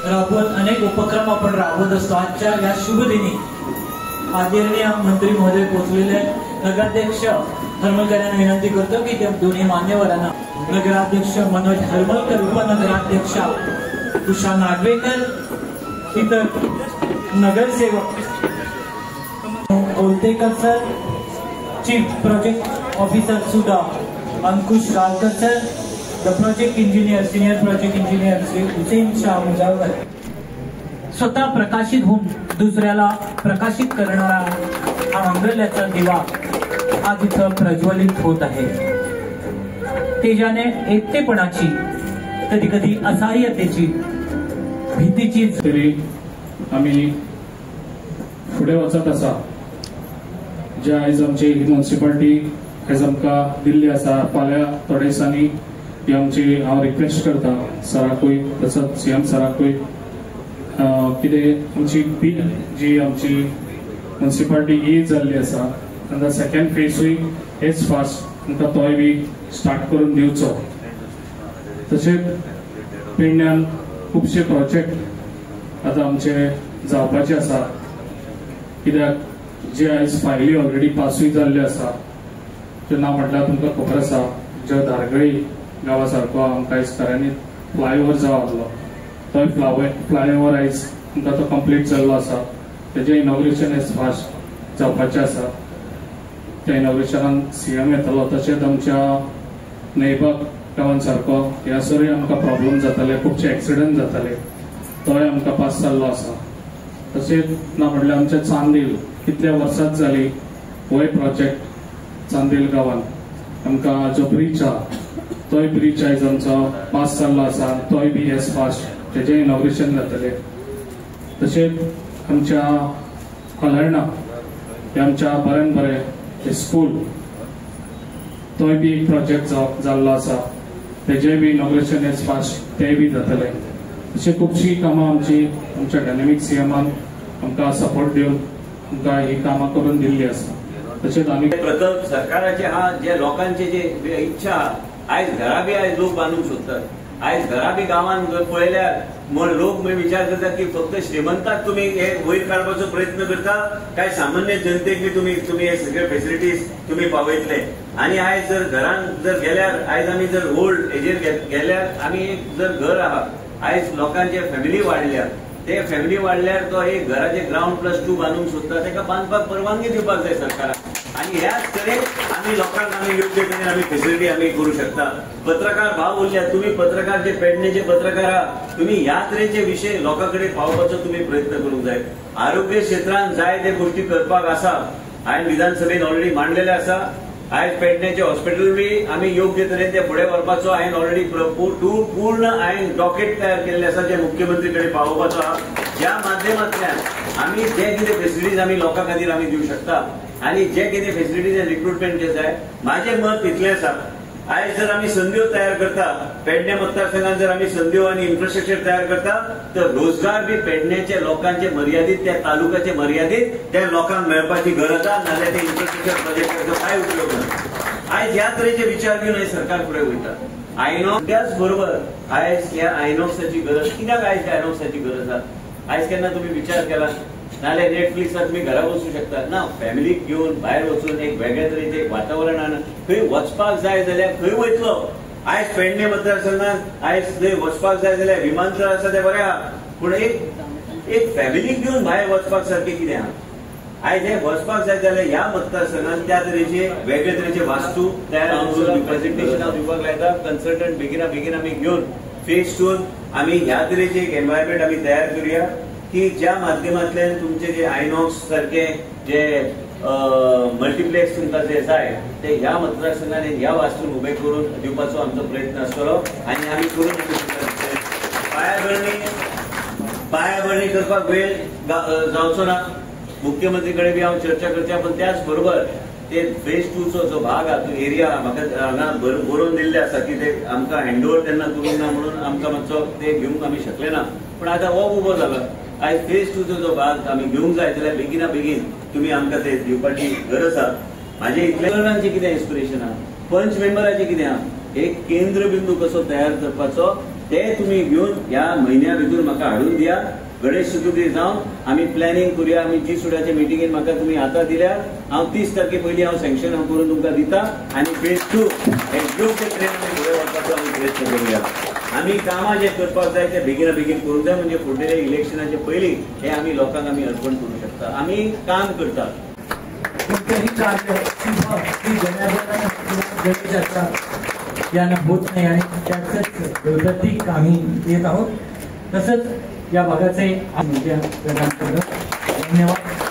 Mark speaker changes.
Speaker 1: राबवत अनेक उपक्रम आपण राबवत असतो। आजच्या या शुभ दिनी आदरणीय मंत्री महोदय पोहोचलेले नगराध्यक्ष हरमलकर यांना विनंती करतो की त्या दोन्ही मान्यवरांना नगराध्यक्ष मनोज हरमलकर, उपनगराध्यक्ष उषा नागवेकर, इतर नगरसेवक Olatekar sir, chief project officer Sudha Ankush Ralkar sir, the project engineer senior project engineer Shri Hussain Shah Mujawar, स्वतः प्रकाशित होऊन दुसऱ्याला प्रकाशित करणारा हा मंगल्याचा दिवा आज इथं प्रज्वलित होत आहे। तेजाने एकटेपणाची, कधी कधी असहाय्यतेची, भीतीची
Speaker 2: तरी आम्ही पुढे वचत आसा। जे आयज आमची ही म्युनिसिपालिटी आयज आमकां दिल्ली आसा, फाल्यां थोड्या दिसांनी ही आमची हांव रिक्वेस्ट करता सराकूय तसोच सीएम सराकूय कितें आमची बील जी आमची म्युनिसिपालिटी ही जाल्ली आसा आनी सेकंड फेजूय हेच फास्ट आमकां तोय बी स्टार्ट करून दिवचो। तशेंच पेडण्यान खुबशे प्रोजेक्ट आतां आमचे जावपाचे आसा, कित्याक जे आयज फायली ऑलरेडी पासूय जाल्ले आसा। ते नांव म्हटल्यार तुमकां खबर आसा, जो धारगळी गांवा सारको आमकां आयज खऱ्यांनी फ्लायओव्हर जावं आसलो, तो फ्लायओव्हर आयज आमकां तो कंप्लीट जाल्लो आसा। तेजें इनॉग्रेशन आयज फास्ट जावपाचें आसा। त्या इनॉग्रेशनान सीएम येतलो। तशेंच आमच्या नेबक गांवान सारको ह्या सरूय आमकां प्रॉब्लेम जाताले, खुबशे एक्सिडंट जाताले, तोय आमकां पास जाल्लो आसा। तशेंच ना म्हटल्यार आमच्या चांदेल कितल्या वर्सांच जाली होय प्रोजेक्ट चांदेल गांवान आमकां जो ब्रीज आहा तोय ब्रीज आयज आमचो पास जाल्लो आसा, तोय बी एज फास्ट तेजें इनॉग्रेशन जातलें। तशेंच आमच्या कलर्णा हे आमच्या बरें बरें स्कूल तोय बी एक प्रोजेक्ट जाल्लो आसा, तेजें बी इनॉग्रेशन एज फास्ट तें बी जातलें। अशी खुबशीं कामां आमची आमच्या डायनेमिक सीएमान आमकां सपोर्ट दिवन आमकां ही कामां करून दिल्ली आसा। तशेंच आनी
Speaker 3: प्रकल्प सरकाराचे हा जे लोकांचे जे इच्छा आयज घरा बी आयज लोक बांदूंक सोदतात। आयज घरा बी गांवांत पळयल्यार लोक विचार करतात की फक्त श्रीमंताक तुम्ही हे वयर काडपाचो प्रयत्न करता काय सामान्य जनतेक बी तुम्ही हे सगळे फेसिलिटीज तुम्ही पावयतले। आणि आयज जर घरान जर गेल्यार आयज आमी जर ओल्ड एजेर गेल्यार आमी एक जर घर आहा, आयज लोकांचे फॅमिली वाडल्या, ते फॅमिली वाडल्यार तो एक घराचे ग्राउंड+2 बांदूंक सोदता, ताका बांदपाक परवानगी दिवपाक जाय सरकाराक। आणि ह्याच तरेन आमी लोकांक आमी योग्य तरेन आमी फेसिलिटी आमी करू शकता। पत्रकार भाव उरल्या, तुम्ही पत्रकार जे पेडणेचे पत्रकार आहात, तुम्ही ह्या तरेचे विषय लोकांकडे पावपाचो तुम्ही प्रयत्न करूंक जाय। आरोग्य क्षेत्रांत जाय ते गोष्टी करपाक आसा, हांवें विधानसभेन ऑलरेडी मांडलेले आसा। आयज पेडणेचे हॉस्पिटल बी आमी योग्य तरेन ते फुडें व्हरपाचो हांवें ऑलरेडी पूर्ण हांवें डॉकेट तयार केल्ले आसा, जे मुख्यमंत्री कडेन पावोवपाचो आहा, ज्या माध्यमांतल्यान आमी जे कितें फेसिलिटीज आमी लोकां खातीर आमी दिवंक शकता आणि जे कितें फेसिलिटीज एंड रिक्रुटमेंट जे जाय, माझे मत इतलें आसा। आयज जर आमी संद्यो तयार करता, पेडणे मतदारसंघात जर आमी संद्यो आणि इन्फ्रास्ट्रक्चर तयार करता, तर रोजगार बी पेडणेच्या लोकांचे मर्यादित, त्या तालुक्याचे मर्यादित त्या लोकांक मेळपाची गरज आसा, नाल्यार ते इन्फ्रास्ट्रक्चर प्रोजेक्टाचो काय उपयोग ना। आयज ह्या तरेचे विचार घेवन सरकार फुडें वयता। आयनॉक्स त्याच बरोबर आयज ह्या आयनॉक्साची गरज, कित्याक आयज ह्या आयनॉक्साची गरज आसा? आयज केन्ना तुम्ही विचार केला? नाल्यार नेटफ्लिक्सात तुम्ही घरा वचू शकता ना, फॅमिलीक घेऊन भायर वचून एक वेगळ्या तरेचे वातावरण हाडून खंय वचपाक जाय जाल्यार खंय वयतलो? आयज पेडणे मतदारसंघात आयज थंय वचपाक जाय जाल्यार विमानतळ आसा ते बरें आहा, पूण एक फॅमिलीक घेऊन भायर वचपाक सारकें कितें आहा? आयज हे वचपाक जाय जाल्यार ह्या मतदारसंघात त्या तरेचे वेगळे तरेचे वास्तू तयार करून प्रेझेंटेशनां दिवपाक लायता। कन्सल्टंट बेगीना आमी घेवन फेज 2 आमी ह्या तरेचे एक एनवायरमेंट आमी तयार करूया की ज्या माध्यमांतल्यान तुमचे जे आयनॉक्स सारखे जे मल्टीप्लेक्स तुमकां जे जाय ते ह्या मतदारसंघात ह्या वास्तून उबे करून दिवपाचो आमचो प्रयत्न आसतलो आणि आमी करून पायाभरणी करपाक वेळ जावचो ना। मुख्यमंत्री कडेन बी हांव चर्चा करचें, पण त्याच बरोबर ते फेज 2चो जो भाग आहा तो एरिया म्हाका हांगा बरोवन दिल्ले आसा की ते आमकां हँडओव्हर तेन्ना करूंक ना म्हणून आमकां मातसो ते घेवंक आमी शकले ना, पण आतां हो उबो जाला। आयज फेज 2चो जो भाग आमी घेवंक जाय जाल्यार बेगिना बेगीन तुम्ही आमकां ते दिवपाची गरज आहा। म्हाजे इतलें कितें इन्स्पिरेशन आहा, पंच मेंबराचें कितें आहा, एक केंद्र बिंदू कसो तयार करपाचो ते तुम्ही घेऊन या महिन्या भितर म्हाका हाडून दिया. गणेश चतुर्थी जावन आमी प्लॅनिंग करूया. आमी जी सुडाच्या मिटिंगेन म्हाका तुम्ही आतां दिल्यार हांव 30 तारखे पयलीं हांव सँक्शन करून तुमकां दिता आनी फेज 2 योग्य ट्रेन आमी फुडें वचपाचो आमी प्रयत्न करूया. आमी कामां जे करपाक जाय ते बेगिना बेगीन करूंक जाय. म्हणजे फुडले इलेक्शनाचे पयलीं हे आमी लोकांक आमी अर्पण करूंक शकता. आमी काम करतात.
Speaker 1: कोणतेही कार्य शुभ की जनार्दनाचा यांना होत नाही आणि त्याचंच प्रतीक आम्ही येत आहोत. तसंच या भागाचे प्रदान करतो. धन्यवाद.